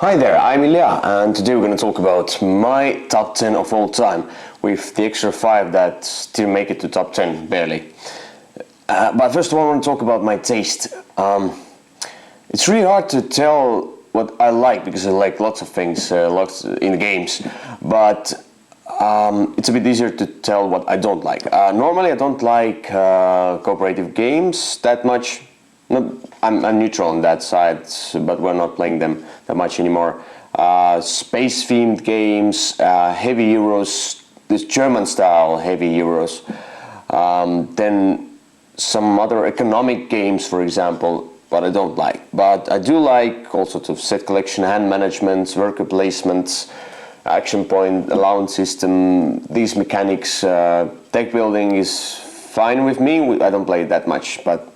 Hi there, I'm Ilja, and today we're going to talk about my top 10 of all time, with the extra 5 that still make it to top 10, barely. But first of all, I want to talk about my taste. It's really hard to tell what I like, because I like lots of things, lots in games, but it's a bit easier to tell what I don't like. Normally I don't like cooperative games that much. I'm neutral on that side, but we're not playing them that much anymore. Space-themed games, heavy Euros, this German-style heavy Euros. Then some other economic games, for example, but I don't like. But I do like all sorts of set collection, hand management, worker placements, action point, allowance system, these mechanics. Deck building is fine with me. I don't play it that much, but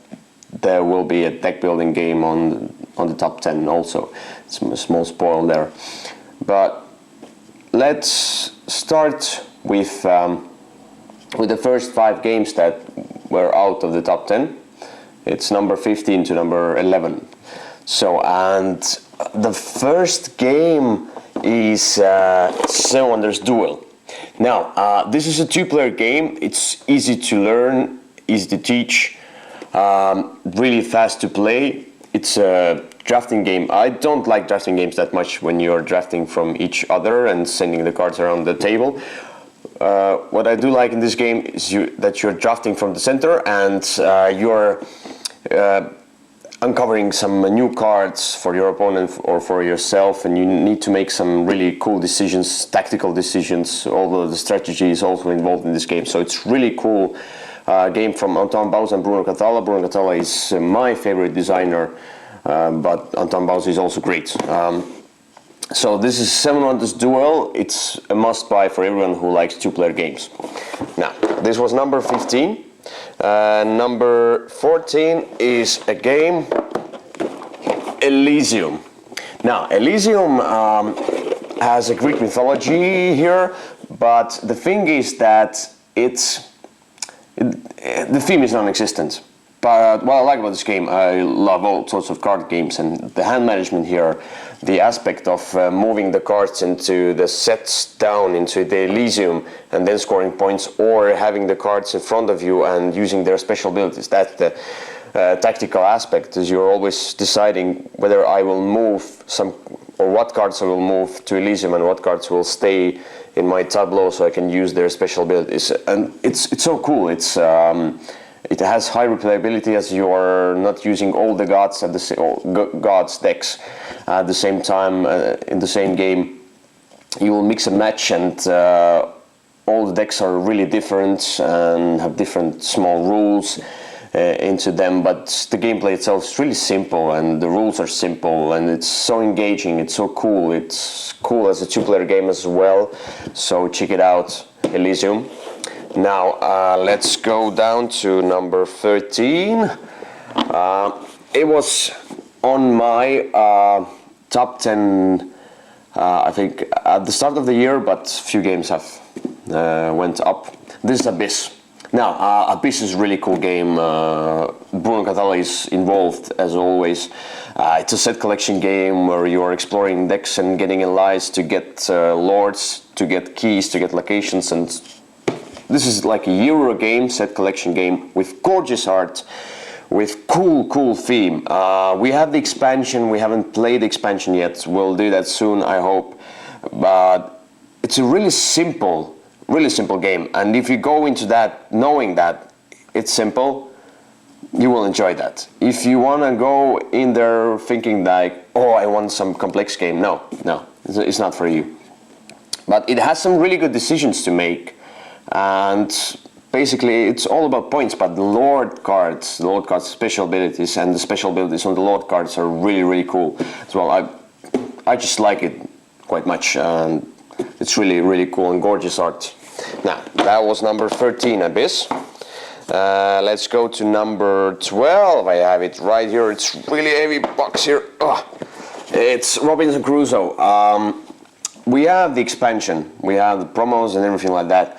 there will be a deck building game on the top 10 also. It's a small spoil there. But let's start with the first 5 games that were out of the top 10. It's number 15 to number 11. So, and the first game is Marauders Duel. Now, this is a 2-player game. It's easy to learn, easy to teach. Really fast to play. It's a drafting game. I don't like drafting games that much when you're drafting from each other and sending the cards around the table. What I do like in this game is that you're drafting from the center, and you're uncovering some new cards for your opponent or for yourself, and you need to make some really cool decisions, tactical decisions, although the strategy is also involved in this game. So it's really cool. Game from Anton Bauza and Bruno Cathala. Bruno Cathala is my favorite designer, but Anton Bauza is also great. So this is Marauders Duel. It's a must-buy for everyone who likes 2-player games. Now, this was number 15. Number 14 is a game, Elysium. Now, Elysium has a Greek mythology here, but the thing is that the theme is non-existent. But what I like about this game, I love all sorts of card games, and the hand management here, the aspect of moving the cards into the sets down into the Elysium and then scoring points, or having the cards in front of you and using their special abilities. That's the tactical aspect, is you're always deciding whether I will move some, or what cards I will move to Elysium and what cards will stay in my tableau so I can use their special abilities. And it's so cool. It has high replayability, as you are not using all the gods at gods decks at the same time in the same game. You will mix and match, and all the decks are really different and have different small rules into them, but the gameplay itself is really simple, and the rules are simple, and it's so engaging, it's so cool. It's cool as a 2-player game as well, so check it out, Elysium. Now let's go down to number 13. It was on my top 10, I think, at the start of the year, but few games have went up. This is Abyss. Now, Abyss is a really cool game. Bruno Cathala is involved, as always. It's a set collection game where you are exploring decks and getting allies to get lords, to get keys, to get locations, and this is like a Euro game, set collection game, with gorgeous art, with cool theme. We have the expansion. We haven't played the expansion yet. We'll do that soon, I hope. But it's a really simple game, and if you go into that knowing that it's simple, you will enjoy that. If you want to go in there thinking like, oh, I want some complex game, no, it's not for you. But it has some really good decisions to make, and basically it's all about points. But the Lord cards special abilities, and the special abilities on the Lord cards are really cool as well. I just like it quite much, and it's really cool and gorgeous art. Now, that was number 13, Abyss. Let's go to number 12. I have it right here. It's really heavy box here. It's Robinson Crusoe. We have the expansion. We have the promos and everything like that.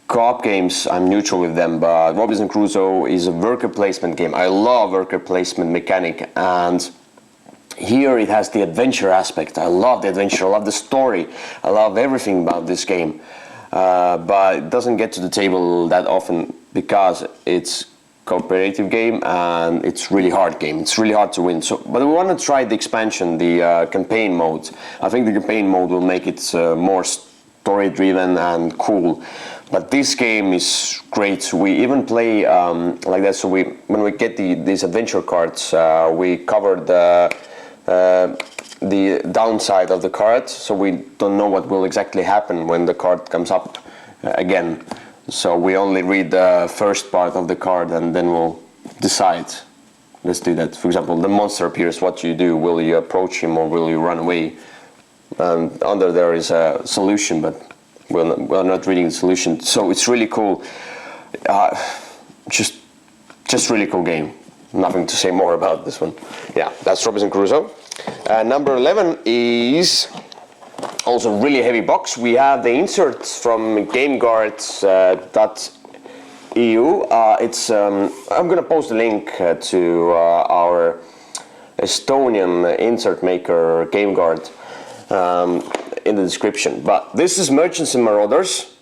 Co-op games, I'm neutral with them, but Robinson Crusoe is a worker placement game. I love worker placement mechanic, and Here it has the adventure aspect. I love the adventure, I love the story, I love everything about this game. But it doesn't get to the table that often because it's cooperative game and it's really hard game. It's really hard to win. So, but we want to try the expansion, the campaign mode. I think the campaign mode will make it more story-driven and cool. But this game is great. We even play like that. So when we get these adventure cards, we cover the downside of the card, so we don't know what will exactly happen when the card comes up again. So we only read the first part of the card and then we'll decide. Let's do that. For example, the monster appears. What do you do? Will you approach him or will you run away? And under there is a solution, but we're not reading the solution. So it's really cool. Just really cool game. Nothing to say more about this one. Yeah, that's Robinson Crusoe. Number 11 is also a really heavy box. We have the inserts from GameGuards.eu. I'm going to post a link to our Estonian insert maker GameGuard in the description. But this is Merchants and Marauders,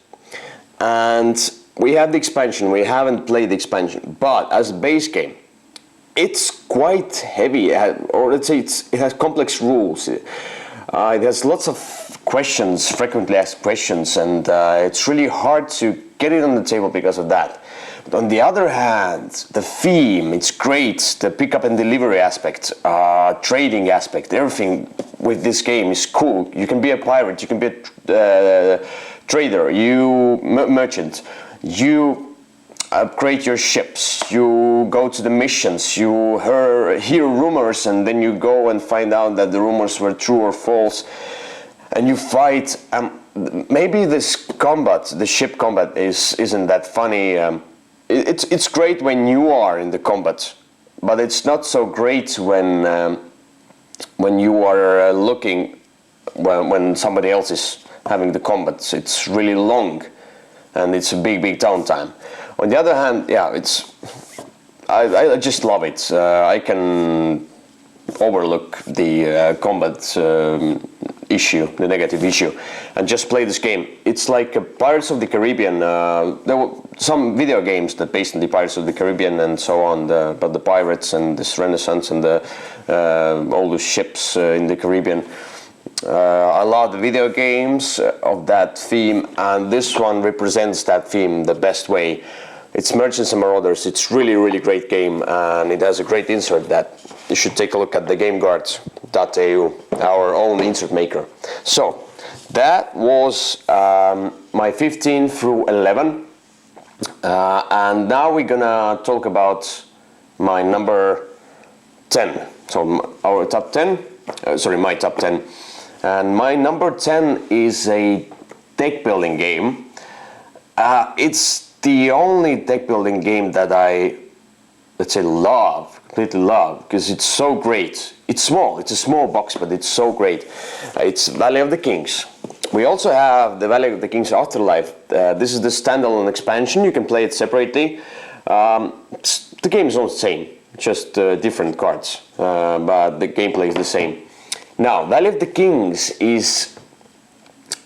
and we have the expansion. We haven't played the expansion, but as a base game, it's quite heavy, or let's say it has complex rules. It has lots of questions, frequently asked questions, and it's really hard to get it on the table because of that. But on the other hand, the theme, it's great. The pick up and delivery aspect, trading aspect, everything with this game is cool. You can be a pirate, you can be a trader, merchant, you upgrade your ships, you go to the missions, you hear rumors, and then you go and find out that the rumors were true or false, and you fight. Maybe this combat, the ship combat, isn't that funny. It's great when you are in the combat, but it's not so great when you are looking when somebody else is having the combat. It's really long, and it's a big downtime. On the other hand, yeah, I just love it. I can overlook the combat issue, the negative issue, and just play this game. It's like a Pirates of the Caribbean. There were some video games that based on the Pirates of the Caribbean and so on, but the pirates and this Renaissance and all the ships in the Caribbean. I love the video games of that theme, and this one represents that theme the best way. It's Merchants and Marauders. It's really great game, and it has a great insert that you should take a look at the GameGuards.eu, our own insert maker. So that was my 15 through 11, and now we're gonna talk about my number 10. So our top 10, my top 10. And my number 10 is a deck building game. It's the only deck building game that I, let's say, completely love, because it's so great. It's small, it's a small box, but it's so great. It's Valley of the Kings. We also have the Valley of the Kings Afterlife. This is the standalone expansion. You can play it separately. The game is not the same, just different cards, but the gameplay is the same. Now, Valley of the Kings is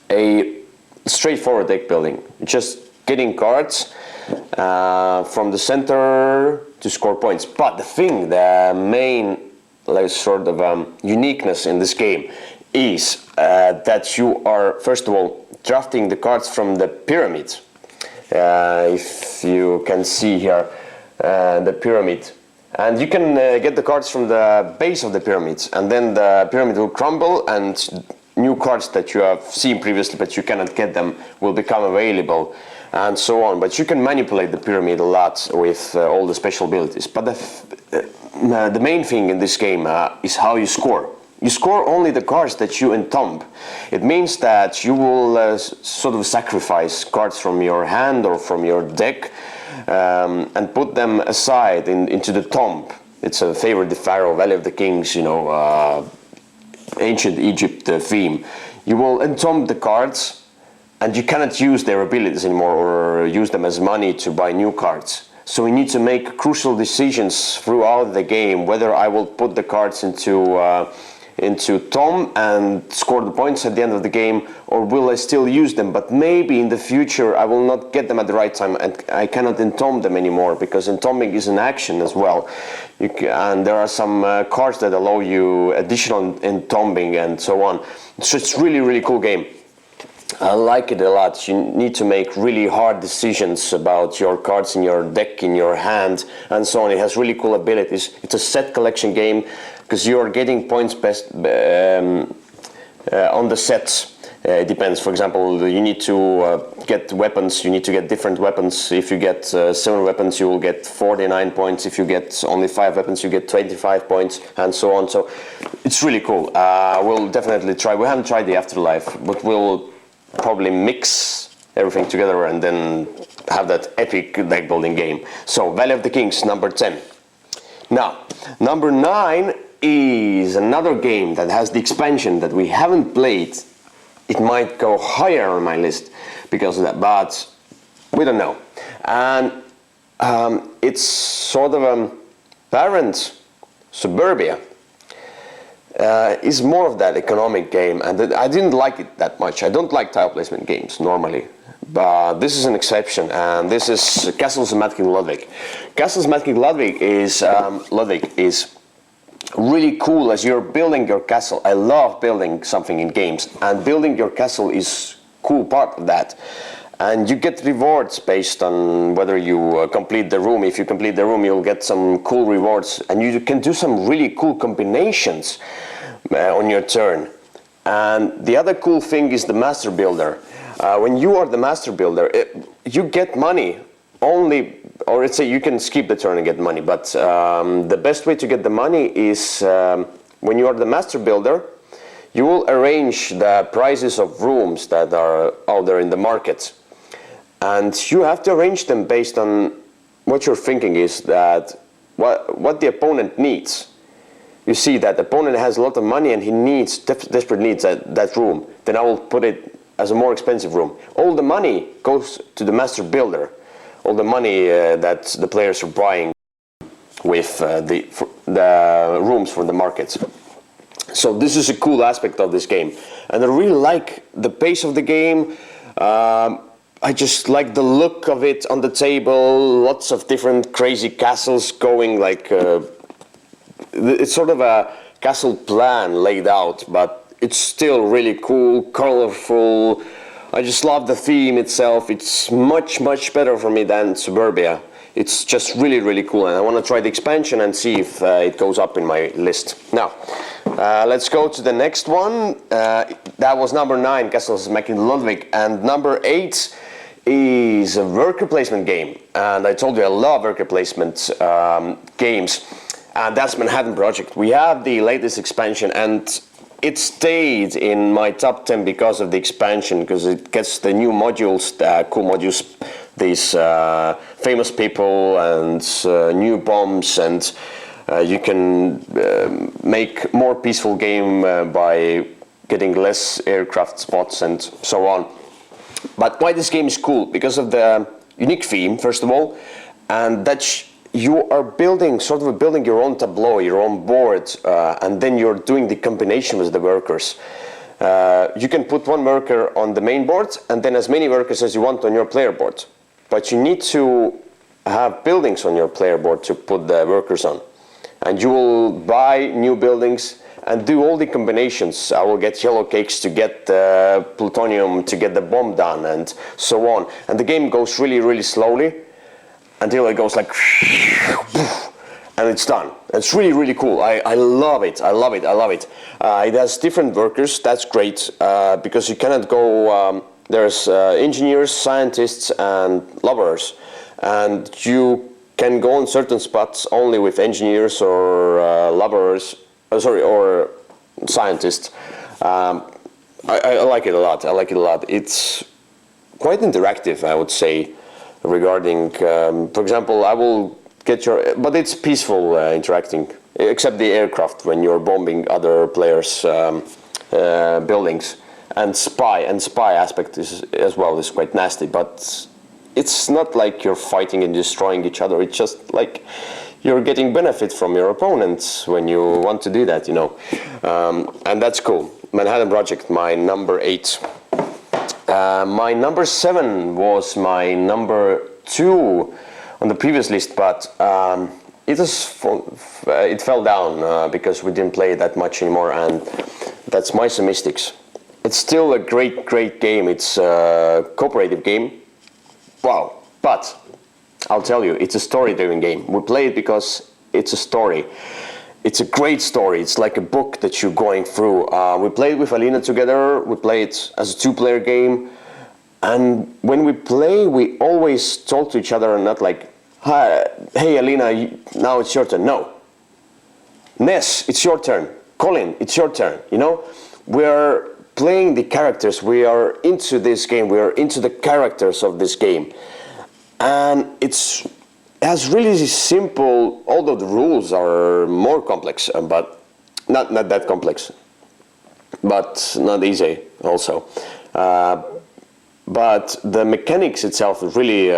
a straightforward deck building. Just getting cards from the center to score points. But the main sort of uniqueness in this game is that you are, first of all, drafting the cards from the pyramid. If you can see here, the pyramid. And you can get the cards from the base of the pyramid, and then the pyramid will crumble, and new cards that you have seen previously but you cannot get them will become available, and so on. But you can manipulate the pyramid a lot with all the special abilities. But the main thing in this game is how you score. You score only the cards that you entomb. It means that you will sort of sacrifice cards from your hand or from your deck, and put them aside into the tomb. It's a favorite the Pharaoh, Valley of the Kings, ancient Egypt theme. You will entomb the cards, and you cannot use their abilities anymore or use them as money to buy new cards. So we need to make crucial decisions throughout the game, whether I will put the cards into Tom and score the points at the end of the game, or will I still use them, but maybe in the future I will not get them at the right time and I cannot entomb them anymore, because entombing is an action as well. And there are some cards that allow you additional entombing and so on. So it's really cool game. I like it a lot. You need to make really hard decisions about your cards in your deck, in your hand, and so on. It has really cool abilities. It's a set collection game because you're getting points best on the sets. It depends. For example, you need to get weapons. You need to get different weapons. If you get 7 weapons, you will get 49 points. If you get only 5 weapons, you get 25 points, and so on. So it's really cool. We'll definitely try. We haven't tried the Afterlife, but we'll probably mix everything together and then have that epic deck building game. So Valley of the Kings, number 10. Now, number 9 is another game that has the expansion that we haven't played. It might go higher on my list because of that, but we don't know. And it's sort of a parent Suburbia. Is more of that economic game, and I didn't like it that much. I don't like tile placement games normally, but this is an exception, and this is Castles of Matking Ludwig. Castles of Matking Ludwig is really cool as you're building your castle. I love building something in games, and building your castle is cool part of that. And you get rewards based on whether you complete the room. If you complete the room, you'll get some cool rewards, and you can do some really cool combinations on your turn. And the other cool thing is the Master Builder. When you are the Master Builder, you get money only, or let's say you can skip the turn and get money, but the best way to get the money is when you are the Master Builder, you will arrange the prices of rooms that are out there in the market. And you have to arrange them based on what you're thinking is that what the opponent needs. You see that the opponent has a lot of money and he needs, desperate needs that room. Then I will put it as a more expensive room. All the money goes to the Master Builder. All the money that the players are buying with the rooms for the markets. So this is a cool aspect of this game. And I really like the pace of the game. I just like the look of it on the table, lots of different crazy castles going, like it's sort of a castle plan laid out, but it's still really cool, colorful. I just love the theme itself. It's much better for me than Suburbia. It's just really cool, and I want to try the expansion and see if it goes up in my list. Now, let's go to the next one. That was number 9, Castles of Matking Ludwig, and number 8 is a worker placement game. And I told you I love worker placement games, and that's Manhattan Project. We have the latest expansion, and it stayed in my top 10 because of the expansion, because it gets the new modules, the cool modules, these famous people and new bombs, and you can make more peaceful game by getting less aircraft spots and so on. But why this game is cool? Because of the unique theme, first of all, and that you are building, sort of building your own tableau, your own board, and then you're doing the combination with the workers. You can put one worker on the main board and then as many workers as you want on your player board. But you need to have buildings on your player board to put the workers on. And you will buy new buildings and do all the combinations. I will get yellow cakes to get plutonium to get the bomb done and so on. And the game goes really slowly until it goes like and it's done. It's really cool. I love it. I love it. It has different workers. That's great because you cannot go. There's engineers, scientists, and laborers, and you can go on certain spots only with engineers or laborers. Or scientists. I like it a lot. It's quite interactive, I would say, regarding, for example, I will get your, but it's peaceful interacting, except the aircraft when you're bombing other players' buildings, and spy aspect is, as well is quite nasty, but it's not like you're fighting and destroying each other. It's just like you're getting benefit from your opponents when you want to do that, you know. And that's cool. Manhattan Project, my number 8. My number 7 was my number 2 on the previous list, but it fell down because we didn't play that much anymore, and that's Mice and Mystics. It's still a great game. It's a cooperative game. Wow, but I'll tell you, it's a story-driven game. We play it because it's a story. It's a great story. It's like a book that you're going through. We played with Alina together. We play it as a 2-player game. And when we play, we always talk to each other and not like, hey Alina, now it's your turn. No. Ness, it's your turn. Colin, it's your turn. You know, we're playing the characters. We are into this game. We are into the characters of this game. And it has really simple, although the rules are more complex, but not that complex, but not easy also. But the mechanics itself is really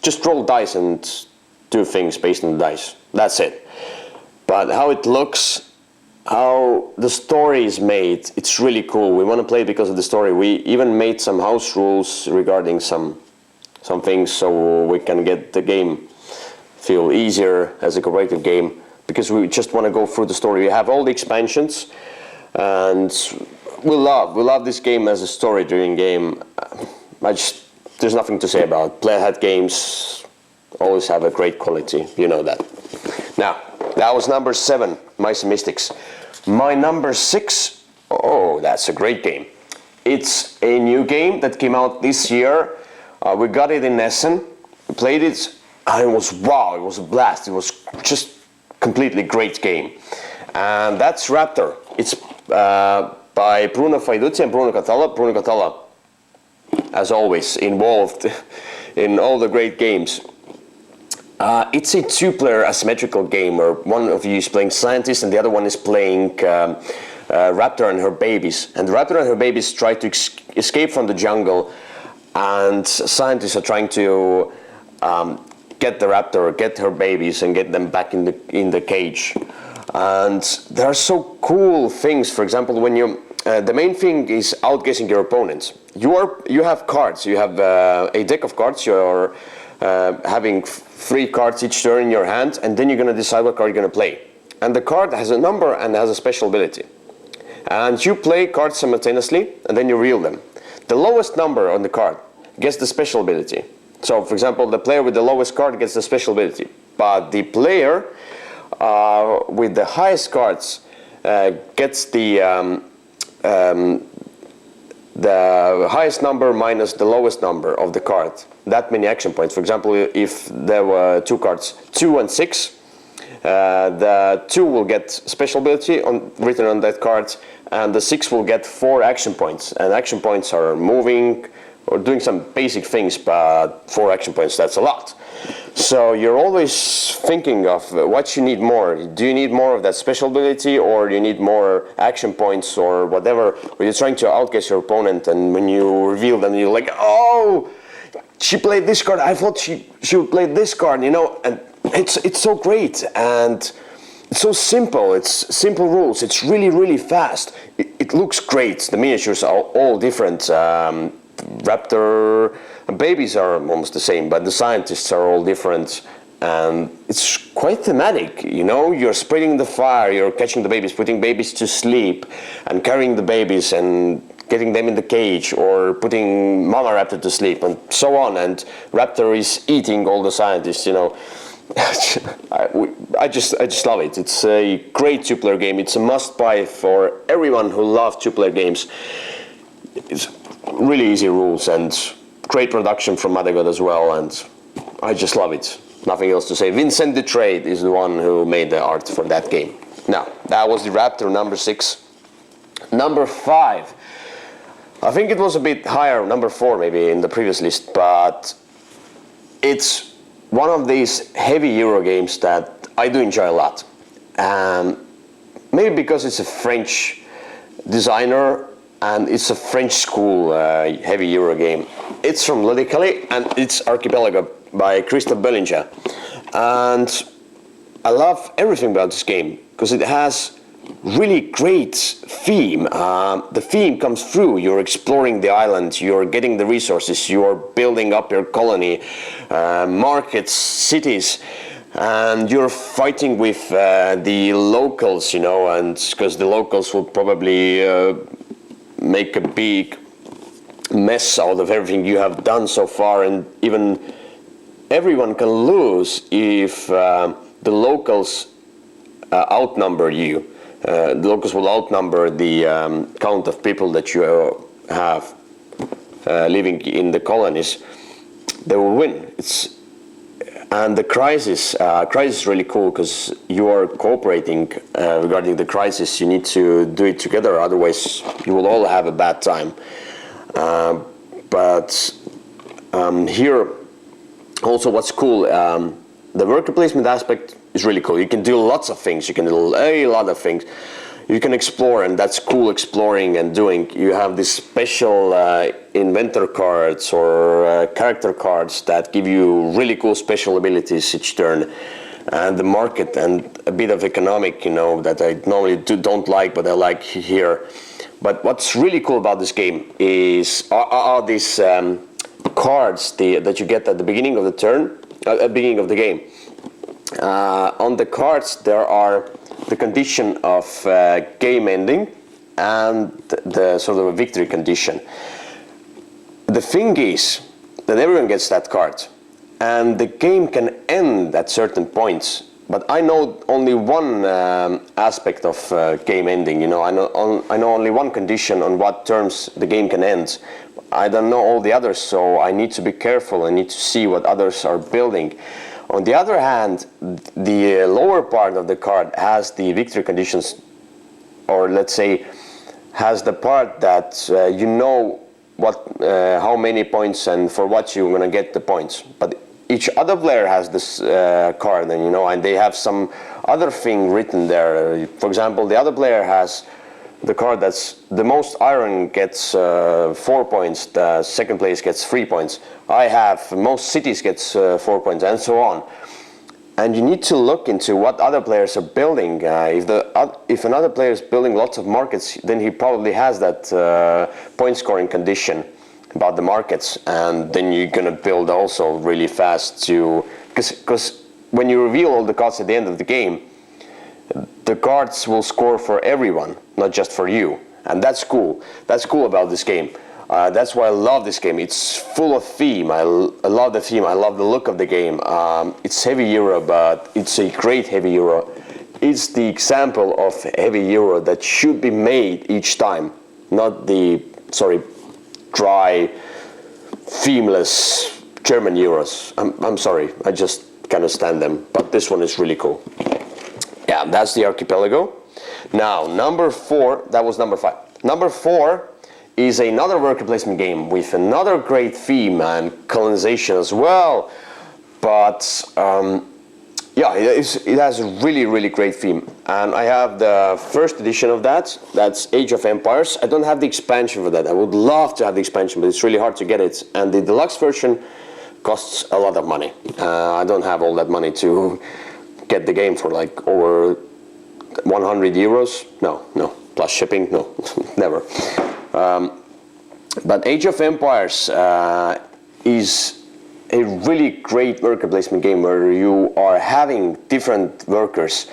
just roll dice and do things based on the dice. That's it. But how it looks, how the story is made, it's really cool. We want to play it because of the story. We even made some house rules regarding some things so we can get the game feel easier as a cooperative game, because we just want to go through the story. We have all the expansions, and we love this game as a story-driven game. There's nothing to say about it. Playhead games always have a great quality, you know that. Now, that was number 7, Mice and Mystics. My number 6, oh, that's a great game. It's a new game that came out this year. We got it in Essen, we played it, and it was wow, it was a blast. It was just completely great game. And that's Raptor. It's by Bruno Faidutti and Bruno Catala. Bruno Catala, as always, involved in all the great games. It's a 2-player asymmetrical game where one of you is playing scientist and the other one is playing Raptor and her babies. And the Raptor and her babies try to escape from the jungle, and scientists are trying to get the Raptor, get her babies, and get them back in the cage. And there are so cool things. For example, when you the main thing is outguessing your opponents. You have cards. You have a deck of cards. You're having 3 cards each turn in your hand, and then you're going to decide what card you're going to play. And the card has a number and has a special ability. And you play cards simultaneously, and then you reel them. The lowest number on the card gets the special ability. So, for example, the player with the lowest card gets the special ability, but the player with the highest cards gets the highest number minus the lowest number of the card. That many action points. For example, if there were 2 cards, 2 and 6, the 2 will get special ability written on that card, and the 6 will get 4 action points. And action points are moving or doing some basic things, but 4 action points, that's a lot. So you're always thinking of what you need more. Do you need more of that special ability, or do you need more action points or whatever? Or you're trying to outguess your opponent, and when you reveal them, you're like, oh, she played this card. I thought she would play this card, you know. And it's so great, and it's so simple. It's simple rules. It's really fast. It looks great. The miniatures are all different. Raptor babies are almost the same, but the scientists are all different, and it's quite thematic, you know. You're spreading the fire, you're catching the babies, putting babies to sleep, and carrying the babies and getting them in the cage, or putting Mama Raptor to sleep, and so on. And Raptor is eating all the scientists, you know. I just love it. It's a great 2-player game. It's a must-buy for everyone who loves 2-player games. It's really easy rules and great production from Madagod as well, and I just love it. Nothing else to say. Vincent Detrade is the one who made the art for that game. Now, that was the Raptor, number 6. Number 5. I think it was a bit higher, number 4 maybe, in the previous list, but it's one of these heavy Euro games that I do enjoy a lot. Maybe because it's a French designer, and it's a French school heavy Euro game. It's from Italy, and it's Archipelago by Christophe Bellinger. And I love everything about this game because it has really great theme. The theme comes through. You're exploring the island, you're getting the resources, you're building up your colony, markets, cities, and you're fighting with the locals, you know, and because the locals will probably make a big mess out of everything you have done so far, and even everyone can lose if the locals outnumber you. The locals will outnumber the count of people that you have living in the colonies. They will win. And the crisis is really cool because you are cooperating regarding the crisis. You need to do it together, otherwise you will all have a bad time. But here, also what's cool, the worker placement aspect is really cool. You can do lots of things. You can do a lot of things. You can explore, and that's cool, exploring and doing. You have these special inventor cards or character cards that give you really cool special abilities each turn. And the market and a bit of economic, you know, that I normally don't like, but I like here. But what's really cool about this game is are these cards that you get at the beginning of the turn, at the beginning of the game. On the cards there are the condition of game ending and the sort of a victory condition. The thing is that everyone gets that card, and the game can end at certain points. But I know only one aspect of game ending. You know, I know only one condition on what terms the game can end. I don't know all the others, so I need to be careful. I need to see what others are building. On the other hand, the lower part of the card has the victory conditions, or let's say, has the part that you know what, how many points and for what you're gonna get the points. But each other player has this card, and you know, and they have some other thing written there. For example, the other player has the card that's the most iron gets 4 points, the second place gets 3 points. I have most cities gets 4 points, and so on. And you need to look into what other players are building. If another player is building lots of markets, then he probably has that point scoring condition about the markets, and then you're gonna build also really fast to, because when you reveal all the cards at the end of the game, the cards will score for everyone, not just for you, and that's cool. That's cool about this game. That's why I love this game. It's full of theme. I love the theme. I love the look of the game. It's heavy Euro, but it's a great heavy Euro. It's the example of heavy Euro that should be made each time, not the dry, themeless German Euros. I'm sorry, I just cannot stand them. But this one is really cool. Yeah, that's the Archipelago. Now, number 4, that was number 5. Number 4 is another worker placement game with another great theme and colonization as well. But yeah, it has a really, really great theme. And I have the first edition of that. That's Age of Empires. I don't have the expansion for that. I would love to have the expansion, but it's really hard to get it. And the deluxe version costs a lot of money. I don't have all that money to get the game for like over 100 euros. No, plus shipping, no, never. But Age of Empires is a really great worker placement game where you are having different workers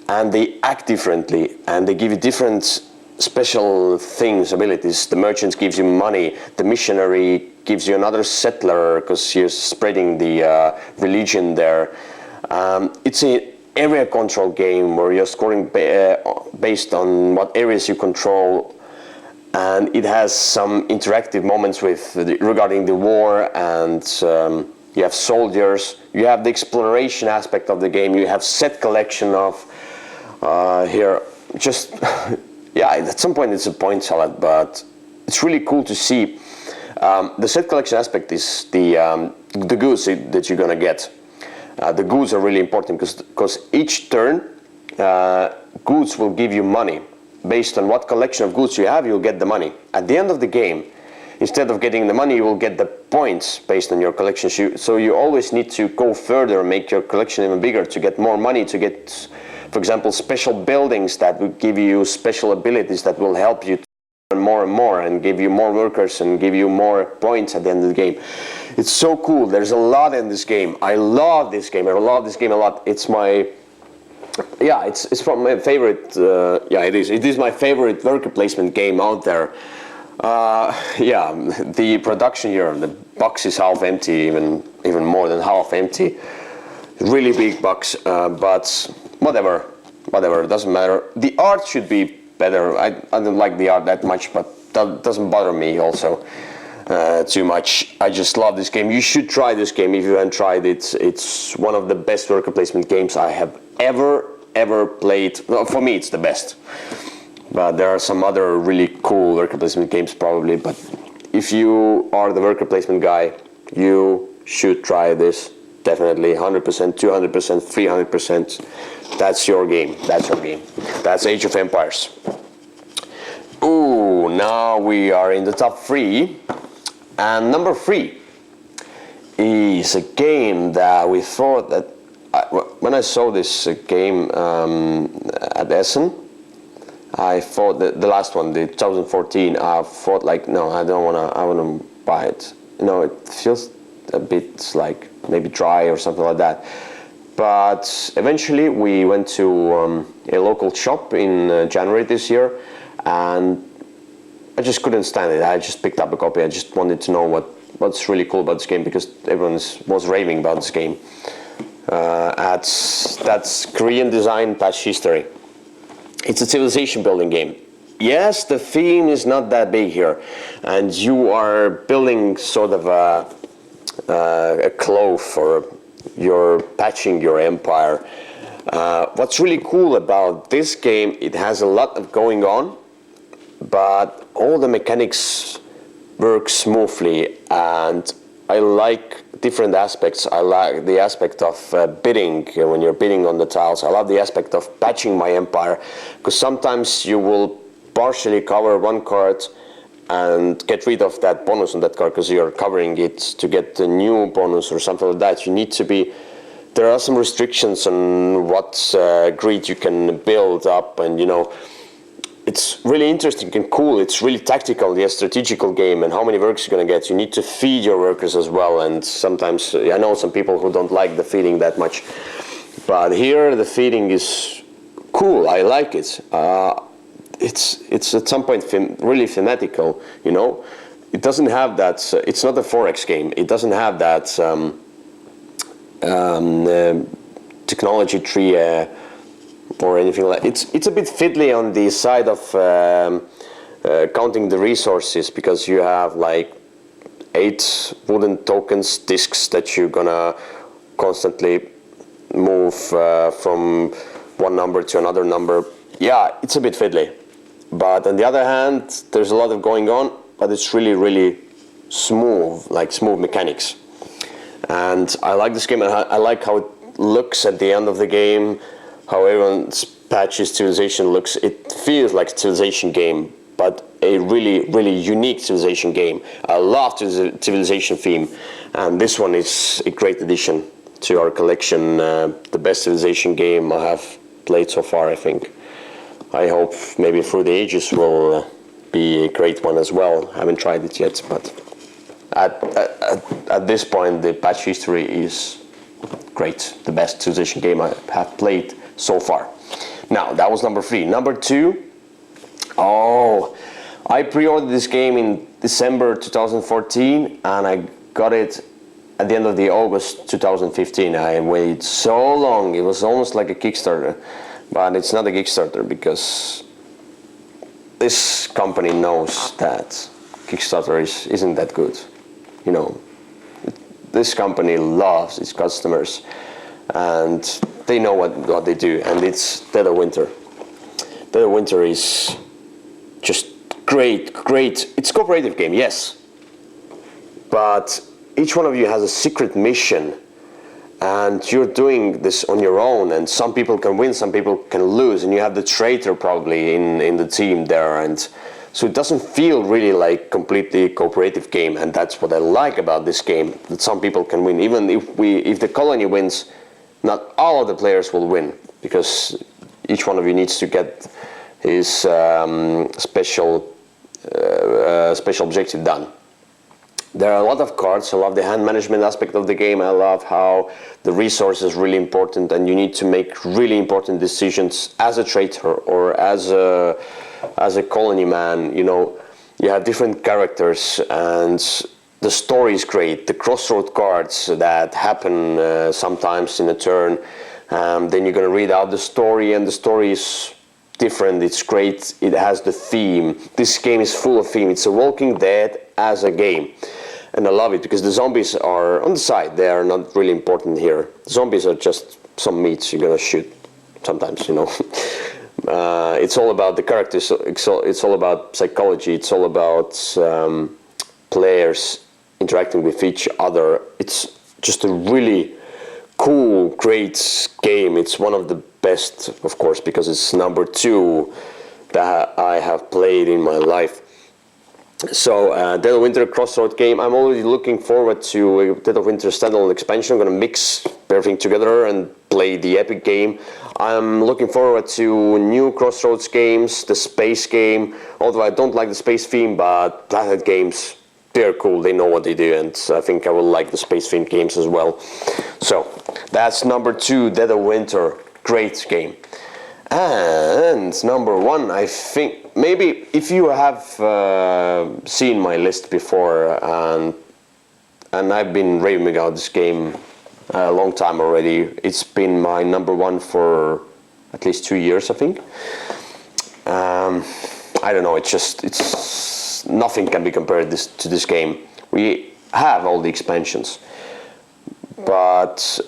and they act differently and they give you different special things, abilities. The merchant gives you money, the missionary gives you another settler because you're spreading the religion there. It's an area control game where you're scoring based on what areas you control, and it has some interactive moments regarding the war, and you have soldiers, you have the exploration aspect of the game, you have set collection of here, just yeah, at some point it's a point salad, but it's really cool to see. The set collection aspect is the goods that you're gonna get. The goods are really important because each turn goods will give you money, based on what collection of goods you have, you'll get the money. At the end of the game, instead of getting the money, you will get the points based on your collection. So you always need to go further and make your collection even bigger to get more money, to get, for example, special buildings that will give you special abilities that will help you to earn more and more and give you more workers and give you more points at the end of the game. It's so cool. There's a lot in this game. I love this game. I love this game a lot. It's my... Yeah, it's from my favorite. Yeah, it is. It is my favorite worker placement game out there. Yeah, the production here, the box is half empty, even more than half empty. Really big box, but whatever, it doesn't matter. The art should be better. I don't like the art that much, but that doesn't bother me also too much. I just love this game. You should try this game if you haven't tried it. It's one of the best worker placement games I have ever played. Well, for me, it's the best. But there are some other really cool worker placement games probably. But if you are the worker placement guy, you should try this. Definitely 100%, 200%, 300%. That's your game. That's your game. That's Age of Empires. Ooh, now we are in the top 3. And number 3 is a game that we thought that when I saw this game at Essen, I thought that the last one, the 2014, I thought like, no, I want to buy it. You know, it feels a bit like maybe dry or something like that. But eventually we went to a local shop in January this year, and I just couldn't stand it. I just picked up a copy. I just wanted to know what's really cool about this game, because everyone was raving about this game. That's Korean design patch history. It's a civilization building game. Yes, the theme is not that big here, and you are building sort of a cloth, or you're patching your empire. What's really cool about this game, it has a lot of going on, but all the mechanics work smoothly, and I like different aspects. I like the aspect of bidding, when you're bidding on the tiles. I love the aspect of patching my empire, because sometimes you will partially cover one card and get rid of that bonus on that card because you're covering it to get a new bonus or something like that. You need to be... There are some restrictions on what grid you can build up, and you know, it's really interesting and cool. It's really tactical, the strategical game, and how many workers you're going to get. You need to feed your workers as well, and sometimes I know some people who don't like the feeding that much, but here the feeding is cool. I like it. It's at some point really thematical, you know. It doesn't have that, it's not a Forex game. It doesn't have that technology tree or anything like that. It's a bit fiddly on the side of counting the resources, because you have like 8 wooden tokens, discs, that you're gonna constantly move from one number to another number. Yeah, it's a bit fiddly. But on the other hand, there's a lot of going on, but it's really smooth, like smooth mechanics. And I like this game, and I like how it looks at the end of the game, how everyone's patches civilization looks. It feels like a civilization game, but a really unique civilization game. I love the civilization theme, and this one is a great addition to our collection. The best civilization game I have played so far, I think. I hope maybe Through the Ages will be a great one as well. I haven't tried it yet, but at this point the patch history is great. The best civilization game I have played so far. Now, that was number 3. Number 2, I pre-ordered this game in December 2014, and I got it at the end of the August 2015. I waited so long. It was almost like a Kickstarter. But it's not a Kickstarter, because this company knows that Kickstarter isn't that good. You know, this company loves its customers, and they know what they do, and it's Dead of Winter. Dead of Winter is just great. It's a cooperative game, yes, but each one of you has a secret mission, and you're doing this on your own, and some people can win, some people can lose, and you have the traitor probably in the team there, and so it doesn't feel really like completely cooperative game, and that's what I like about this game, that some people can win. Even if the colony wins, not all of the players will win, because each one of you needs to get his special objective done. There are a lot of cards. I love the hand management aspect of the game. I love how the resource is really important, and you need to make really important decisions as a traitor or as a colony man. You know, you have different characters, and the story is great. The crossroad cards that happen sometimes in a turn. Then you're going to read out the story, and the story is different. It's great. It has the theme. This game is full of theme. It's a Walking Dead as a game. And I love it because the zombies are on the side. They are not really important here. Zombies are just some meats you're gonna shoot sometimes, you know. It's all about the characters. It's all about psychology. It's all about players interacting with each other. It's just a really cool, great game. It's one of the best, of course, because it's number 2 that I have played in my life. So, Dead of Winter Crossroad game, I'm already looking forward to Dead of Winter standalone expansion. I'm going to mix everything together and play the epic game. I'm looking forward to new Crossroads games, the space game, although I don't like the space theme, but Planet games, they're cool, they know what they do, and I think I will like the space themed games as well. So, that's number 2, Dead of Winter, great game. And number 1, I think, maybe if you have seen my list before, and I've been raving about this game a long time already. It's been my number 1 for at least 2 years, I think. I don't know, it's nothing can be compared to this game. We have all the expansions, but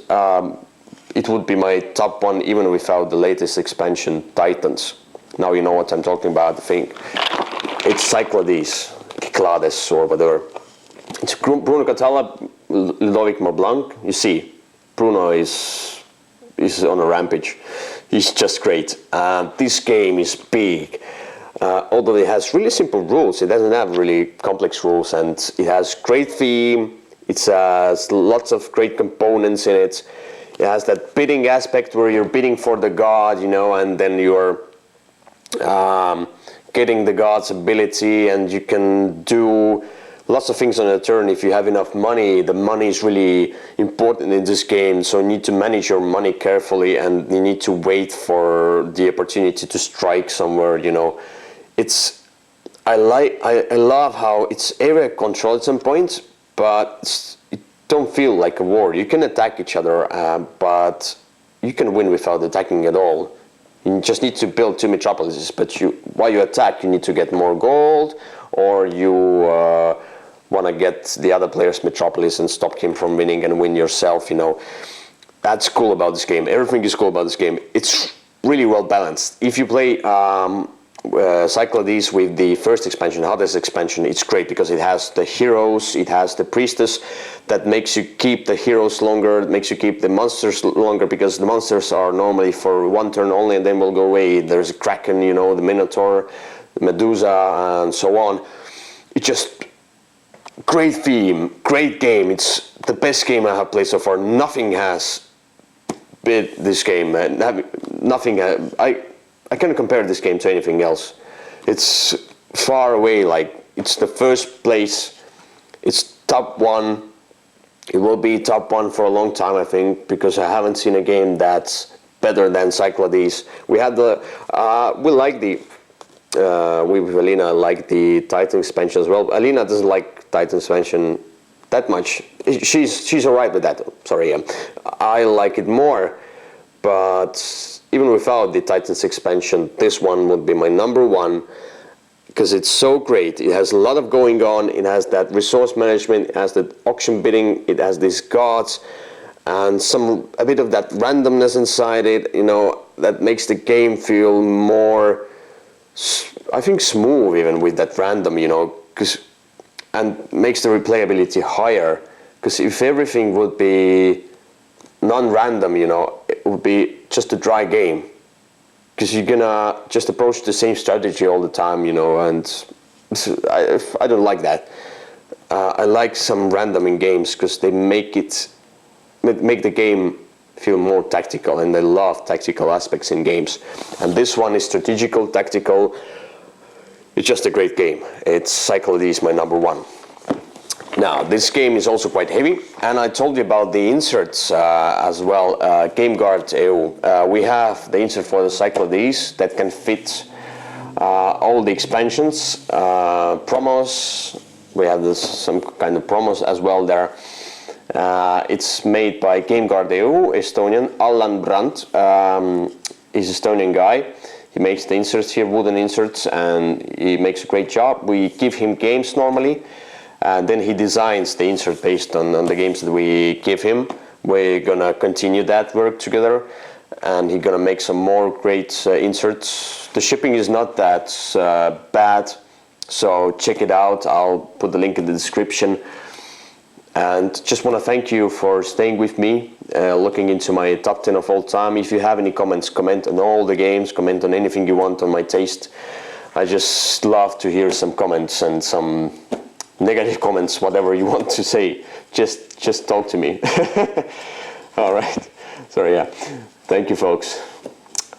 it would be my top 1 even without the latest expansion, Titans. Now you know what I'm talking about. I think it's Cyclades, or whatever. It's Bruno Catala, Ludovic Mablanc. You see, Bruno is on a rampage. He's just great. This game is big. Although it has really simple rules, it doesn't have really complex rules, and it has great theme. It has lots of great components in it. It has that bidding aspect where you're bidding for the god, you know, and then you're getting the god's ability, and you can do lots of things on a turn if you have enough money. The money is really important in this game, so you need to manage your money carefully, and you need to wait for the opportunity to strike somewhere, you know. I love how it's area control at some point, but it don't feel like a war. You can attack each other, but you can win without attacking at all. You just need to build 2 metropolises, but while you attack, you need to get more gold, or you want to get the other player's metropolis and stop him from winning and win yourself, you know. That's cool about this game. Everything is cool about this game. It's really well balanced. If you play Cyclades with the first expansion, Hades expansion, it's great because it has the heroes, it has the priestess that makes you keep the heroes longer, it makes you keep the monsters longer, because the monsters are normally for 1 turn only and then will go away. There's a Kraken, you know, the Minotaur, the Medusa, and so on. It's just great theme, great game. It's the best game I have played so far. Nothing has beat this game. Nothing. I can't compare this game to anything else. It's far away, like it's the first place. It's top 1. It will be top 1 for a long time, I think, because I haven't seen a game that's better than Cyclades. We had with Alina like the Titan expansion as well. Alina doesn't like Titan expansion that much. She's alright with that. Sorry, I like it more, but even without the Titans expansion, this one would be my number 1 because it's so great. It has a lot of going on. It has that resource management, it has that auction bidding, it has these gods, and a bit of that randomness inside it, you know, that makes the game feel more, I think, smooth even with that random, you know, and makes the replayability higher. Because if everything would be non-random, you know, it would be just a dry game, because you're gonna just approach the same strategy all the time, you know, and I don't like that. I like some random in games because they make the game feel more tactical, and I love tactical aspects in games. And this one is strategical, tactical. It's just a great game. It's Cyclades is my number one. Now, this game is also quite heavy, and I told you about the inserts as well. GameGuard EU. We have the insert for the Cyclades that can fit all the expansions, promos. We have some kind of promos as well there. It's made by GameGuard EU, Estonian. Allan Brandt is Estonian guy. He makes the inserts here, wooden inserts, and he makes a great job. We give him games normally, and then he designs the insert based on the games that we give him. We're gonna continue that work together, and he's gonna make some more great inserts. The shipping is not that bad, so check it out. I'll put the link in the description. And just want to thank you for staying with me, looking into my top 10 of all time. If you have any comments, comment on all the games, comment on anything you want on my taste. I just love to hear some comments and some negative comments, whatever you want to say. Just talk to me. All right. Sorry, yeah. Thank you, folks.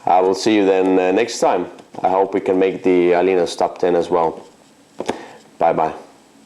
I will see you then next time. I hope we can make the Alina's top 10 as well. Bye-bye.